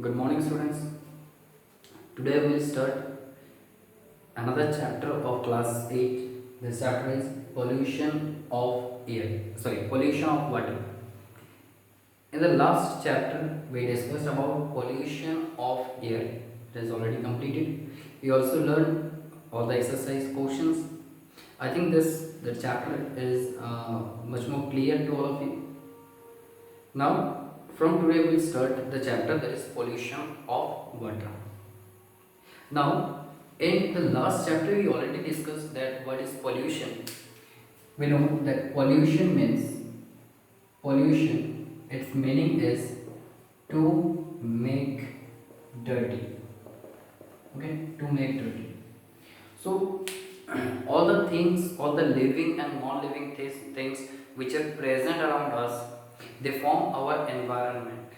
Good morning, students. Today we will start another chapter of class 8. This chapter is pollution of air. Sorry, pollution of water. In the last chapter, we discussed about pollution of air. It is already completed. We also learned all the exercise questions. I think the chapter is much more clear to all of you. Now, from today we will start the chapter that is pollution of water. Now, in the last chapter, we already discussed that what is pollution. We know that pollution means pollution. Its meaning is to make dirty. Okay, to make dirty. So, all the things, all the living and non-living things which are present around us, they form our environment.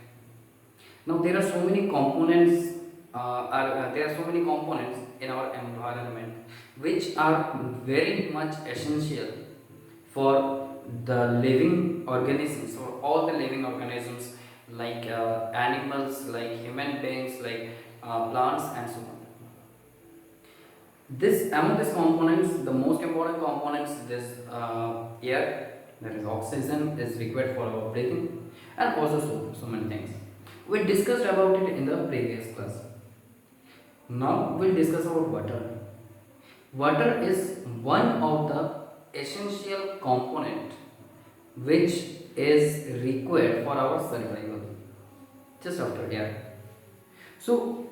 Now there are so many components there are so many components in our environment which are very much essential for the living organisms, for all the living organisms like animals, like human beings, like plants and so on. This among these components, the most important components is air, that is oxygen, is required for our breathing, and also so many things. We discussed about it in the previous class. Now we'll discuss about water. Water is one of the essential component which is required for our survival. Just after air. So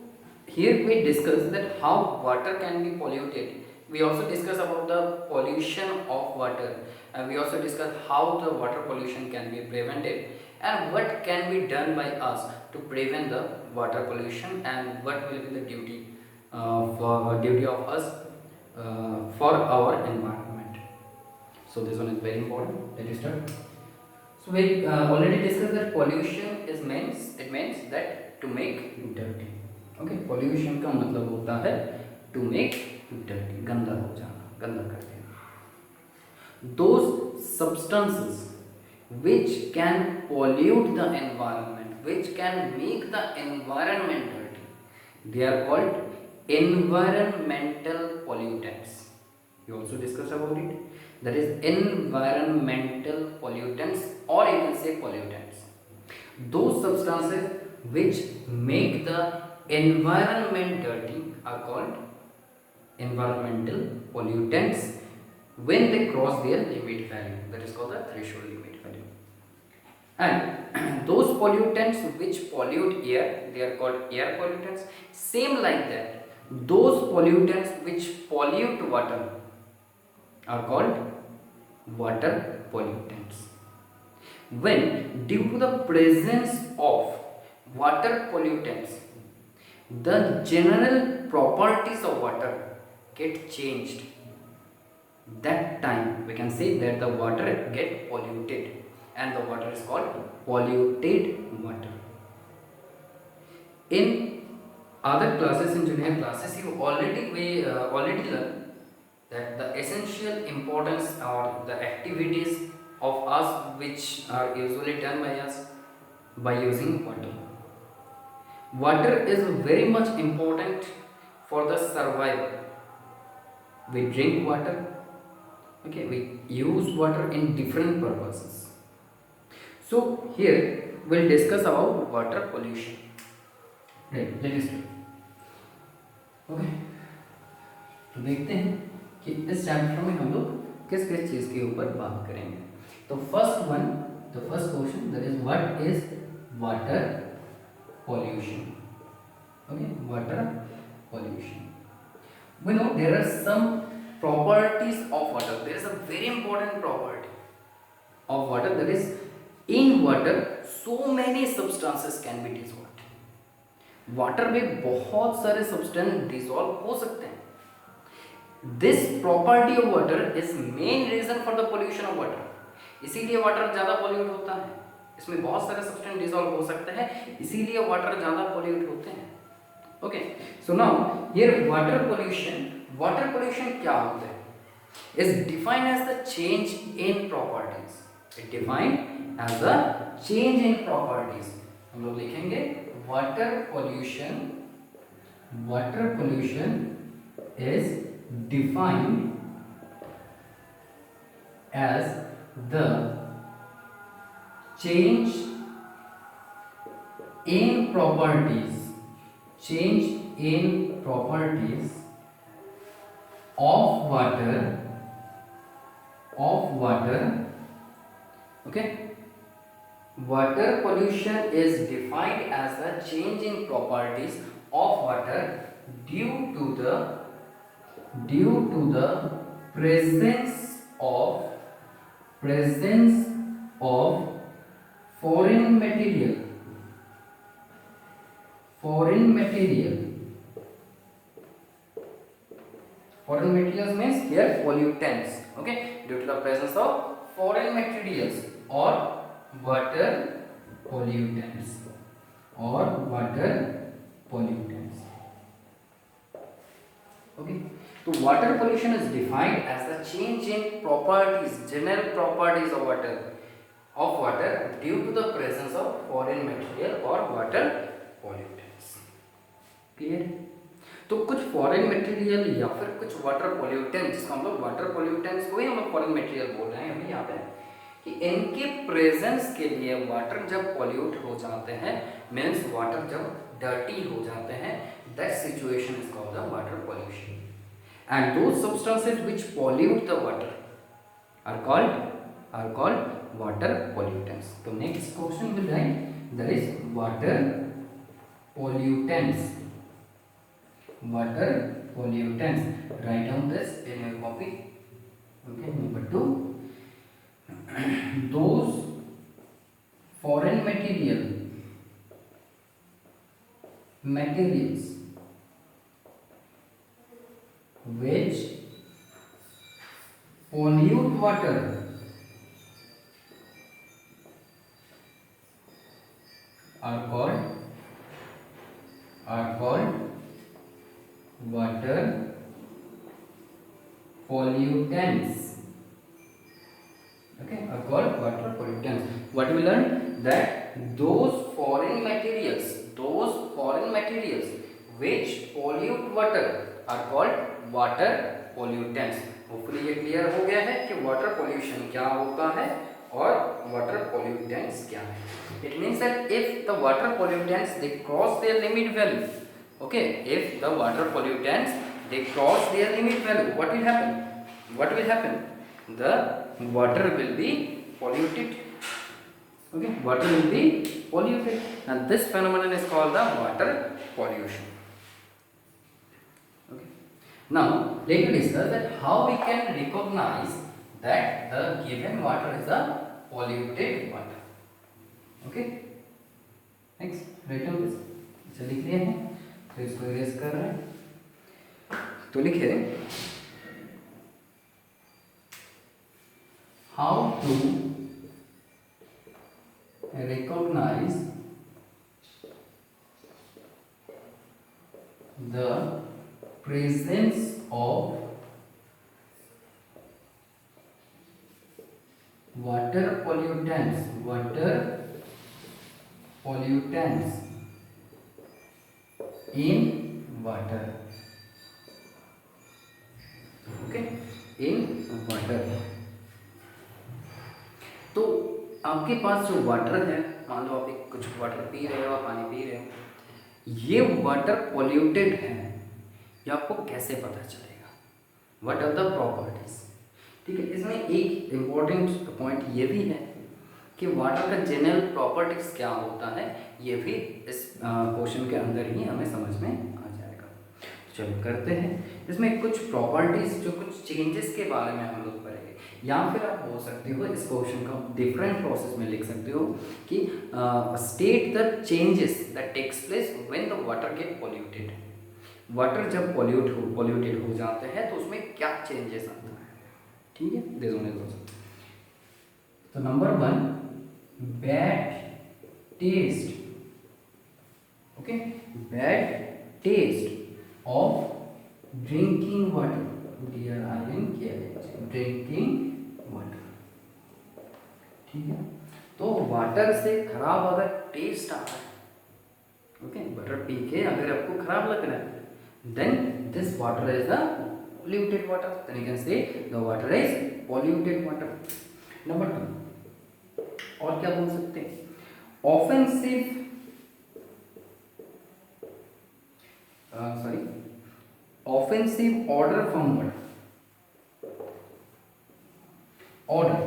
here we discuss that how water can be polluted. We also discuss about the pollution of water, and we also discuss how the water pollution can be prevented and what can be done by us to prevent the water pollution, and what will be the duty of us for our environment. So this one is very important. Let us start. So we already discussed that pollution is means that to make dirty. Okay, pollution का मतलब होता है to make dirty, गंदा हो जाना, गंदा कर देना. Those substances which can pollute the environment, which can make the environment dirty, they are called environmental pollutants. We also discussed about it. That is environmental pollutants, or you can say pollutants. Those substances which make the environment dirty are called environmental pollutants when they cross their limit value, that is called the threshold limit value. And those pollutants which pollute air, they are called air pollutants. Same like that, those pollutants which pollute water are called water pollutants. When due to the presence of water pollutants, the general properties of water get changed, that time we can say that the water get polluted, and the water is called polluted water. In other classes, in junior classes, you already learned that the essential importance or the activities of us which are usually done by us by using water. Water is very much important for the survival. We drink water, okay, we use water in different purposes. So here we'll discuss about water pollution. Right, let us start. Okay, तो देखते हैं कि इस chapter में हम लोग किस किस चीज़ के ऊपर बात करेंगे. तो first question, that is what is water pollution. Okay, water pollution. We know there are some properties of water. There is a very important property of water, that is in water so many substances can be dissolved. Water में बहुत सारे substance dissolve हो सकते हैं. This property of water is main reason for the pollution of water. इसीलिए water ज़्यादा pollute होता है. इसमें बहुत सारे सब्सटेंस डिसॉल्व हो सकते हैं, इसीलिए वाटर ज़्यादा पोल्यूट होते हैं. Okay, so now here water pollution क्या होता है? Is defined as the change in properties. It defined as the change in properties. हम लोग लिखेंगे water pollution is defined as the change in properties of water. Okay, water pollution is defined as the change in properties of water due to the presence of foreign material. Foreign materials means here pollutants. Okay, due to the presence of foreign materials or water pollutants. Okay, so water pollution is defined as the change in properties, general properties of water due to the presence of foreign material or water pollutants. Clear? तो कुछ foreign material या फिर कुछ water pollutant, जिसको हम लोग water pollutants को ही हम लोग फॉरेन मटेरियल बोल रहे हैं, अभी यहाँ पे कि इनके प्रेजेंस के लिए वाटर जब पॉल्यूट हो जाते हैं, मीन्स वाटर जब डर्टी हो जाते हैं, that situation is called the water pollution. And those substances which pollute the water are called water pollutants. So next question will write, that is water pollutants. Write down this in your copy. Okay, number 2, those foreign materials which pollute water are called water pollutants. Okay, are called water pollutants. What we learned, that those foreign materials which pollute water are called water pollutants. Hopefully ये clear हो गया है कि water pollution क्या होता है और water pollutants क्या है. It means that if the water pollutants they cross their limit value, okay, if the water pollutants they cross their limit value, what will happen? The water will be polluted. Okay, water will be polluted, and this phenomenon is called the water pollution. Okay, now let us discuss that how we can recognize that the given water is a polluted water. Okay, next write down this. अच्छा लिख लिए हैं, तो इसको erase कर रहे हैं. तो लिखे how to recognize the presence of water pollutants in water. Okay, in water. तो आपके पास जो वाटर है, मान लो आप कुछ वाटर पी रहे हो, पानी पी रहे हो, ये वाटर पॉल्यूटेड है, ये आपको कैसे पता चलेगा? What are the properties? ठीक है, इसमें एक इम्पोर्टेंट पॉइंट ये भी है कि वाटर का जनरल प्रॉपर्टीज क्या होता है, ये भी इस क्वेश्चन के अंदर ही हमें समझ में आ जाएगा. चलो करते हैं. इसमें कुछ प्रॉपर्टीज, जो कुछ चेंजेस के बारे में हम लोग पढ़ेंगे, या फिर आप बोल सकते हो इस क्वेश्चन का डिफरेंट प्रोसेस में लिख सकते हो कि state the changes that takes place when the water get polluted. Water जब पॉल्यूटेड हो जाते हैं तो उसमें क्या चेंजेस आता है. ठीक है, तो number 1, bad taste. Okay, bad taste of drinking water. Drinking water. ठीक है, तो वाटर से खराब अगर टेस्ट आता है, वाटर पी के अगर आपको खराब लग रहा है then this water is the polluted water, then you can say the water is polluted water. Number 2, और क्या बोल सकते हैं, offensive offensive order from what, order,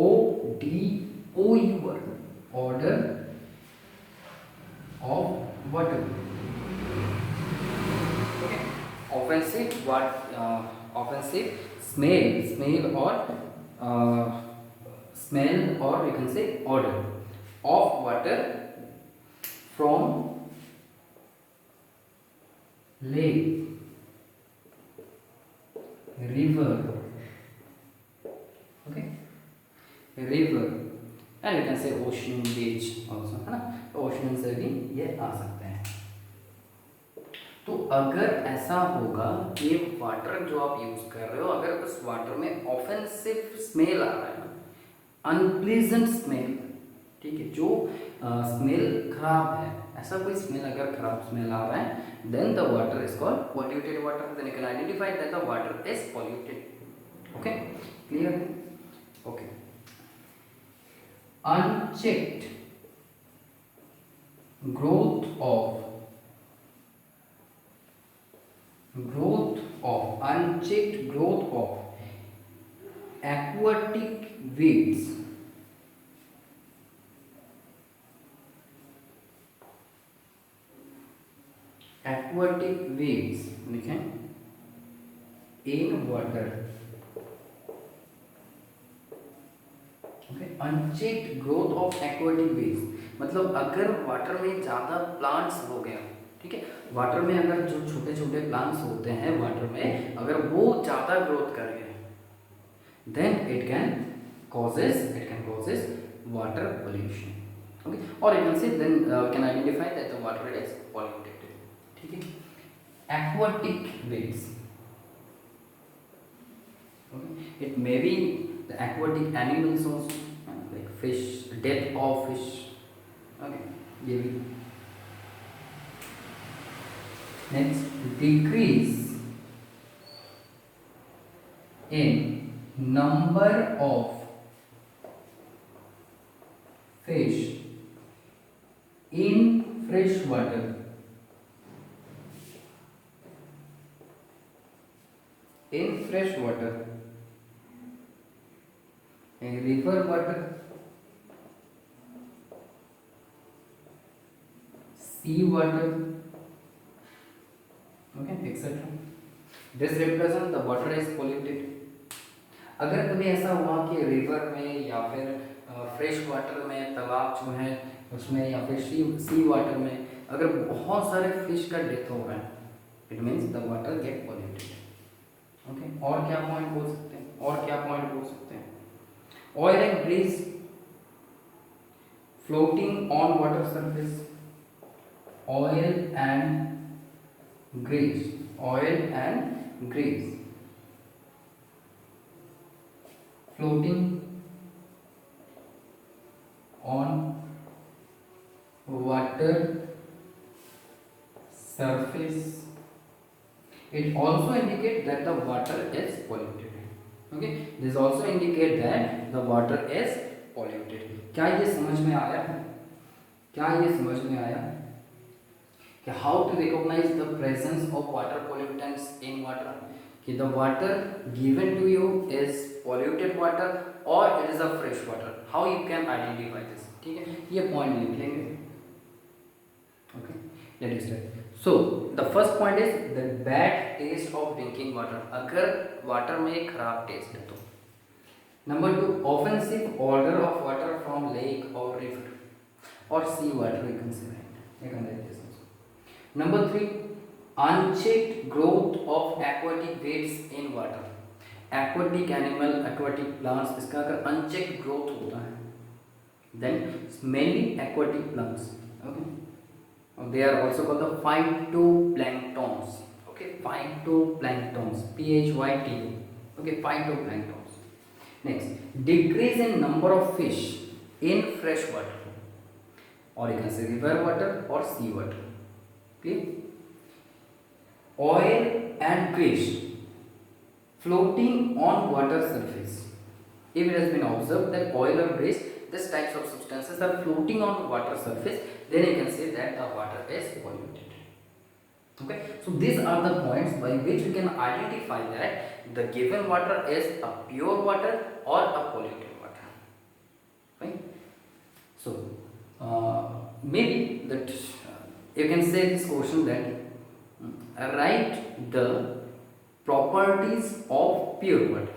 ODOUR, order of water. Okay, offensive what, offensive smell or smell, or you can say odor of water from lake, river, okay, river, and you can say ocean, beach also, है ना, ocean से भी ये आ सकते हैं. तो अगर ऐसा होगा कि वाटर जो आप यूज कर रहे हो, अगर उस वाटर में ऑफेंसिव स्मेल आ रहा है, अनप्लीजेंट स्मेल, ठीक है, जो स्मेल खराब है, ऐसा कोई स्मेल अगर खराब स्मेल आ रहा है, then the water is called polluted water. Then you can identify that the water is polluted. Okay, clear? Okay. Unchecked growth of unchecked growth of aquatic weeds, लिखें, in water. Unchecked growth of aquatic weeds, मतलब अगर water में ज़्यादा plants हो गए, ठीक है, water में अगर जो छोटे छोटे प्लांट्स होते हैं वाटर में, अगर वो ज़्यादा ग्रोथ कर गए, then it can causes water pollution. Okay, और you can say then can identify that the water is polluted. ठीक है, aquatic weeds, it may be the aquatic animals also, like fish, death of fish. Okay, ये भी. Next, decrease in number of fish in fresh water. In fresh water, in river water, sea water, okay, etc. This represent the water is polluted. अगर कभी ऐसा हुआ कि river में या फिर फ्रेश वाटर में, तालाब जो है उसमें, या फिर सी वाटर में अगर बहुत सारे फिश का डेथ हो रहा है, it means the water get polluted. Okay, और क्या पॉइंट बोल सकते हैं, oil and grease floating on water surface, oil and grease floating on water surface, it also indicate that the water is polluted. Okay, this also indicate that the water is polluted. क्या ये समझ में आया कि how to recognize the presence of water pollutants in water, कि the water given to you is polluted water or it is a fresh water, how you can identify this. ठीक है, ये पॉइंट लिख लेंगे. Okay, let us start. So the first point is the bad taste of drinking water, अगर water में खराब test है तो. Number 2, offensive odor of water from lake or river or sea water, you can say, right? You can write this also. Number 3, unchecked growth of aquatic weeds in water. Aquatic animal, aquatic plants, इसका अगर unchecked growth होता है, then mainly aquatic plants. Okay, they are also called the phytoplanktons. Okay, phytoplanktons, PHYTO. Okay, phytoplanktons. Next, decrease in number of fish in fresh water, or you can say river water or sea water. Clear? Oil and grease floating on water surface. If it has been observed that oil or grease, this types of substances are floating on water surface, then you can say that the water is polluted. Okay, so these are the points by which we can identify that the given water is a pure water or a polluted water. Right? So maybe that you can say this question that write the properties of pure water.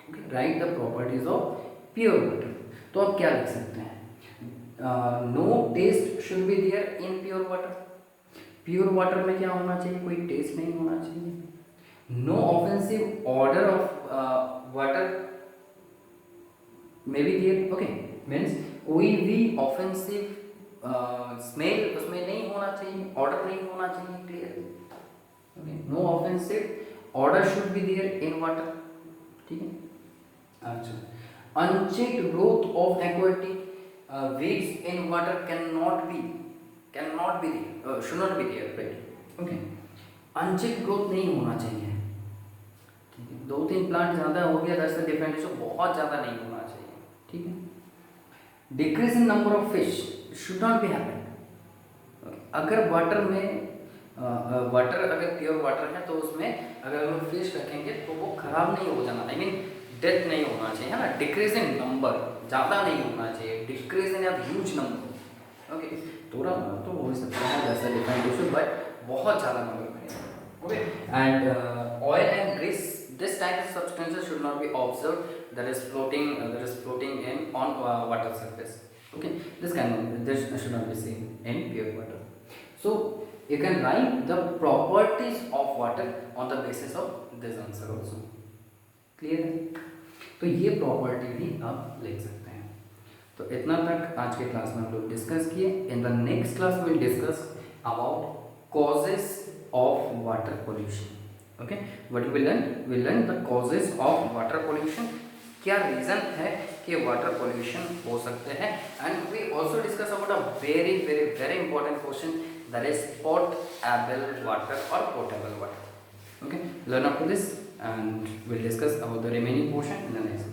Okay, write the properties of pure water. तो आप क्या लिख सकते हैं? No taste should be there in pure water. Pure water में क्या होना चाहिए? कोई टेस्ट नहीं होना चाहिए. No offensive order of water may be there. Okay, means कोई भी ऑफेंसिव स्मेल उसमें नहीं होना चाहिए, ऑर्डर नहीं होना चाहिए. Clear? Okay, no offensive order should be there in water. ठीक है. अच्छा, unchecked growth of aquatic weeds in water cannot be there, should not be there, right? Okay, unchecked growth नहीं होना चाहिए. ठीक है, 2-3 प्लांट ज़्यादा हो गया, दैट्स द डिफरेंट इशू. बहुत ज़्यादा नहीं होना चाहिए. ठीक है. Decrease in number of fish should not be happen. अगर वाटर में वाटर अगर प्योर वाटर है तो उसमें अगर हम फिश रखेंगे तो वो खराब नहीं हो जाना, आई मीन डेथ नहीं होना चाहिए, है ना. डिक्रीज इन नंबर, ज़्यादा नहीं होना चाहिए. Decrease in huge number. Okay, थोड़ा तो हो सकता है जैसा डिफरेंट इशू, बट बहुत ज़्यादा नंबर में. Okay, and oil and grease, this type of substances should not be observed that is floating in on water surface. Okay, this should not be seen in pure water. So you can write the properties of water on the basis of this answer also. Clear है? तो ये property भी आप लिख सकते हैं. तो इतना तक आज के क्लास में हम लोग डिस्कस किए. In the next class will discuss about causes of water pollution. Okay, what will learn the causes of water pollution. क्या रीजन है कि वाटर पोल्यूशन हो सकते हैं. And we also discuss about a very very very important question, that is portable water और portable water. Okay, learn up to this and we'll discuss about the remaining portion in the next